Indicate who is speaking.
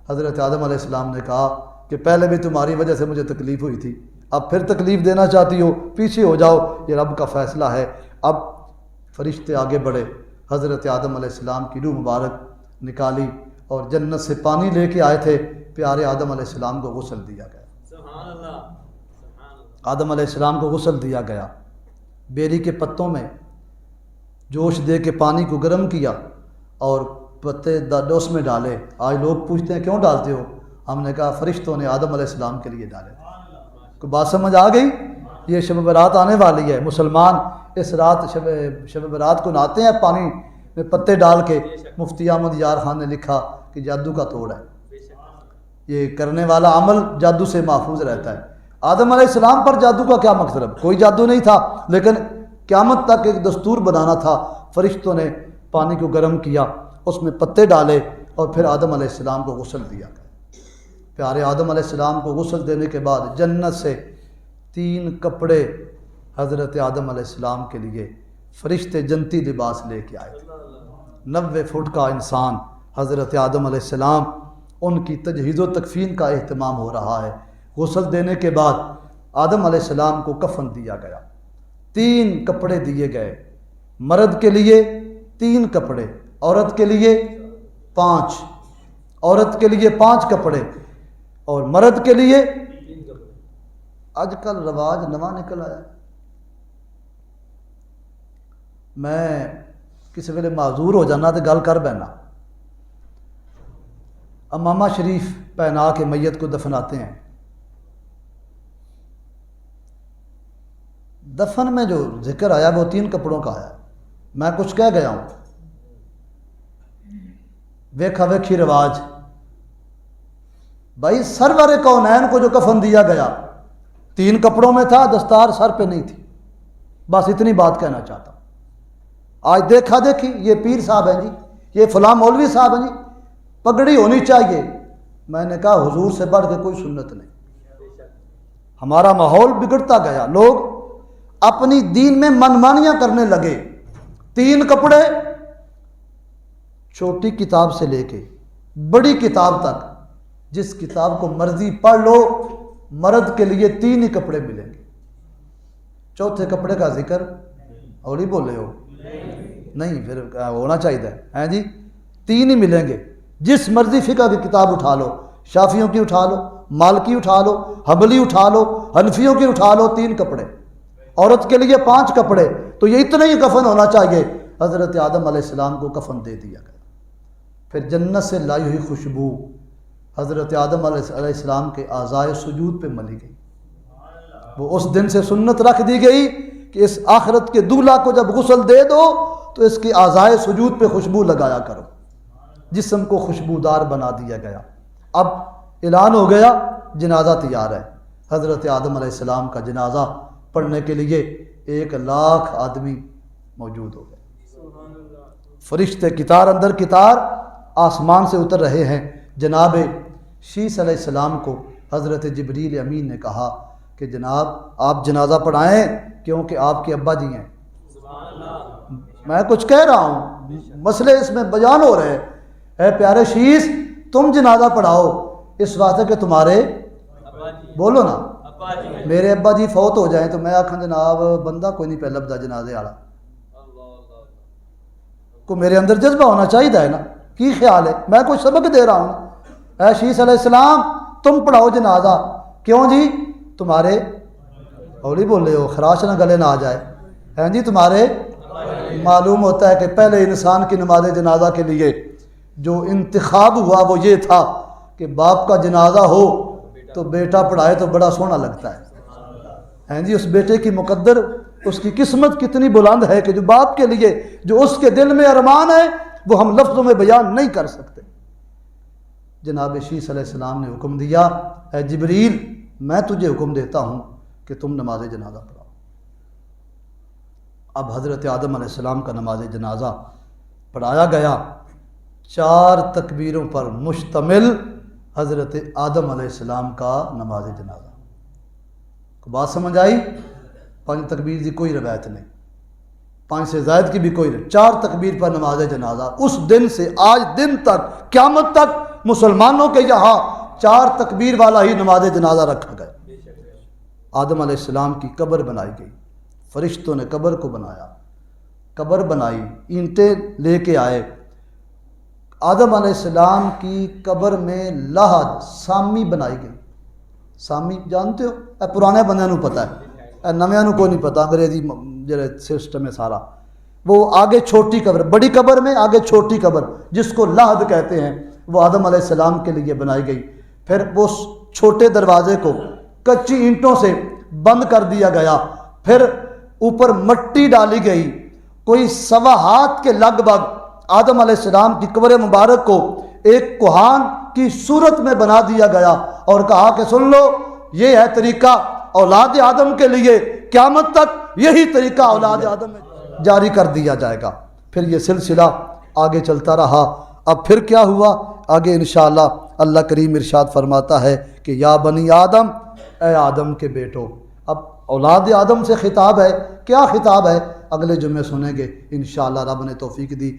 Speaker 1: حضرت آدم علیہ السلام نے کہا کہ پہلے بھی تمہاری وجہ سے مجھے تکلیف ہوئی تھی، اب پھر تکلیف دینا چاہتی ہو، پیچھے ہو جاؤ، یہ رب کا فیصلہ ہے۔ اب فرشتے آگے بڑھے، حضرت آدم علیہ السلام کی روح مبارک نکالی اور جنت سے پانی لے کے آئے تھے، پیارے آدم علیہ السلام کو غسل دیا گیا۔
Speaker 2: سبحان اللہ،
Speaker 1: آدم علیہ السلام کو غسل دیا گیا، بیری کے پتوں میں جوش دے کے پانی کو گرم کیا اور پتے اس میں ڈالے۔ آج لوگ پوچھتے ہیں کیوں ڈالتے ہو؟ ہم نے کہا فرشتوں نے آدم علیہ السلام کے لیے ڈالے۔ کوئی بات سمجھ آ گئی؟ یہ شب برات آنے والی ہے، مسلمان اس رات شب برات کو نہاتے ہیں پانی میں پتے ڈال کے۔ مفتی احمد یار خان نے لکھا کہ جادو کا توڑ ہے، یہ کرنے والا عمل جادو سے محفوظ رہتا ہے۔ آدم علیہ السلام پر جادو کا کیا مقصد؟ کوئی جادو نہیں تھا، لیکن قیامت تک ایک دستور بنانا تھا۔ فرشتوں نے پانی کو گرم کیا، اس میں پتے ڈالے اور پھر آدم علیہ السلام کو غسل دیا گیا۔ پیارے آدم علیہ السلام کو غسل دینے کے بعد جنت سے 3 کپڑے حضرت آدم علیہ السلام کے لیے فرشتے جنتی لباس لے کے آئے تھے۔ 90 فٹ کا انسان حضرت آدم علیہ السلام، ان کی تجہیز و تکفین کا اہتمام ہو رہا ہے۔ غسل دینے کے بعد آدم علیہ السلام کو کفن دیا گیا، 3 کپڑے دیے گئے، مرد کے لیے 3 کپڑے، عورت کے لیے 5، عورت کے لیے 5 کپڑے اور مرد کے لیے۔ آج کل رواج نواں نکل آیا، میں کسی ویلے معذور ہو جانا تو گل کر بینا۔ امامہ شریف پہنا کے میت کو دفناتے ہیں، دفن میں جو ذکر آیا وہ 3 کپڑوں کا آیا۔ میں کچھ کہہ گیا ہوں، ویکھا ویکھی رواج۔ بھائی سرور کونین کو جو کفن دیا گیا 3 کپڑوں میں تھا، دستار سر پہ نہیں تھی۔ بس اتنی بات کہنا چاہتا ہوں۔ آج دیکھا دیکھی، یہ پیر صاحب ہیں جی، یہ فلاں مولوی صاحب ہیں جی، پگڑی ہونی چاہیے۔ میں نے کہا حضور سے بڑھ کے کوئی سنت نہیں۔ ہمارا ماحول بگڑتا گیا، لوگ اپنی دین میں منمانیاں کرنے لگے۔ 3 کپڑے، چھوٹی کتاب سے لے کے بڑی کتاب تک، جس کتاب کو مرضی پڑھ لو، مرد کے لیے 3 ہی کپڑے ملیں گے۔ چوتھے کپڑے کا ذکر اور ہی بولے ہو نہیں، پھر ہونا چاہیے ہے جی، 3 ہی ملیں گے۔ جس مرضی فقہ کی کتاب اٹھا لو، شافیوں کی اٹھا لو، مالکی اٹھا لو، حنبلی اٹھا لو، حنفیوں کی اٹھا لو، 3 کپڑے۔ عورت کے لیے 5 کپڑے، تو یہ اتنا ہی کفن ہونا چاہیے۔ حضرت آدم علیہ السلام کو کفن دے دیا گیا۔ پھر جنت سے لائی ہوئی خوشبو حضرت آدم علیہ السلام کے اعضائے سجود پہ ملی گئی۔ وہ اس دن سے سنت رکھ دی گئی کہ اس آخرت کے دولہا کو جب غسل دے دو تو اس کی اعضائے سجود پہ خوشبو لگایا کرو۔ جسم کو خوشبودار بنا دیا گیا۔ اب اعلان ہو گیا، جنازہ تیار ہے۔ حضرت آدم علیہ السلام کا جنازہ پڑھنے کے لیے 1,00,000 آدمی موجود ہو گئے۔ فرشتے قطار اندر قطار آسمان سے اتر رہے ہیں۔ جناب شیس علیہ السلام کو حضرت جبریل امین نے کہا کہ جناب آپ جنازہ پڑھائیں، کیونکہ آپ کے ابا جی ہیں۔ میں کچھ کہہ رہا ہوں، مسئلے اس میں بیان ہو رہے ہیں۔ اے پیارے شیس، تم جنازہ پڑھاؤ، اس واسطے کہ تمہارے بولو نا، میرے ابا جی فوت ہو جائیں تو میں آکھاں جناب بندہ کوئی نہیں پہ لبدا جنازے والا، کو میرے اندر جذبہ ہونا چاہیے ہے نا۔ کی خیال ہے؟ میں کوئی سبق دے رہا ہوں۔ اے شیس علیہ السلام تم پڑھاؤ جنازہ، کیوں جی؟ تمہارے ہولی بولے ہو، خراش نہ گلے نہ آ جائے ہیں جی، تمہارے معلوم ہوتا ہے کہ پہلے انسان کی نماز جنازہ کے لیے جو انتخاب ہوا وہ یہ تھا کہ باپ کا جنازہ ہو تو بیٹا پڑھائے تو بڑا سونا لگتا ہے جی۔ اس بیٹے کی مقدر، اس کی قسمت کتنی بلند ہے کہ جو باپ کے لیے جو اس کے دل میں ارمان ہے وہ ہم لفظوں میں بیان نہیں کر سکتے۔ جناب شیس علیہ السلام نے حکم دیا، اے جبریل میں تجھے حکم دیتا ہوں کہ تم نماز جنازہ پڑھاؤ۔ اب حضرت آدم علیہ السلام کا نماز جنازہ پڑھایا گیا۔ 4 تکبیروں پر مشتمل حضرت آدم علیہ السلام کا نماز جنازہ۔ بات سمجھ آئی؟ 5 تکبیر کی کوئی روایت نہیں، 5 سے زائد کی بھی کوئی نہیں، 4 تکبیر پر نماز جنازہ۔ اس دن سے آج دن تک، قیامت تک مسلمانوں کے یہاں 4 تکبیر والا ہی نماز جنازہ رکھا گیا۔ آدم علیہ السلام کی قبر بنائی گئی، فرشتوں نے قبر کو بنایا، قبر بنائی، اینٹیں لے کے آئے۔ آدم علیہ السلام کی قبر میں لحد سامی بنائی گئی۔ سامی جانتے ہو؟ اے پرانے بندے نو پتہ ہے، اے نویاں نو کوئی نہیں پتہ، انگریزی جڑے سسٹم ہے سارا۔ وہ آگے چھوٹی قبر، بڑی قبر میں آگے چھوٹی قبر جس کو لحد کہتے ہیں، وہ آدم علیہ السلام کے لیے بنائی گئی۔ پھر وہ چھوٹے دروازے کو کچی اینٹوں سے بند کر دیا گیا، پھر اوپر مٹی ڈالی گئی، کوئی 1.25 ہاتھ کے لگ بھگ آدم علیہ السلام کی قبر مبارک کو ایک کوہان کی صورت میں بنا دیا گیا اور کہا کہ سن لو، یہ ہے طریقہ اولاد آدم کے لیے، قیامت تک یہی طریقہ اولاد آدم میں جاری کر دیا جائے گا۔ پھر یہ سلسلہ آگے چلتا رہا۔ اب پھر کیا ہوا آگے انشاءاللہ اللہ کریم ارشاد فرماتا ہے کہ یا بنی آدم، اے آدم کے بیٹو۔ اب اولاد آدم سے خطاب ہے، کیا خطاب ہے اگلے جمعے سنیں گے انشاءاللہ، رب نے توفیق دی۔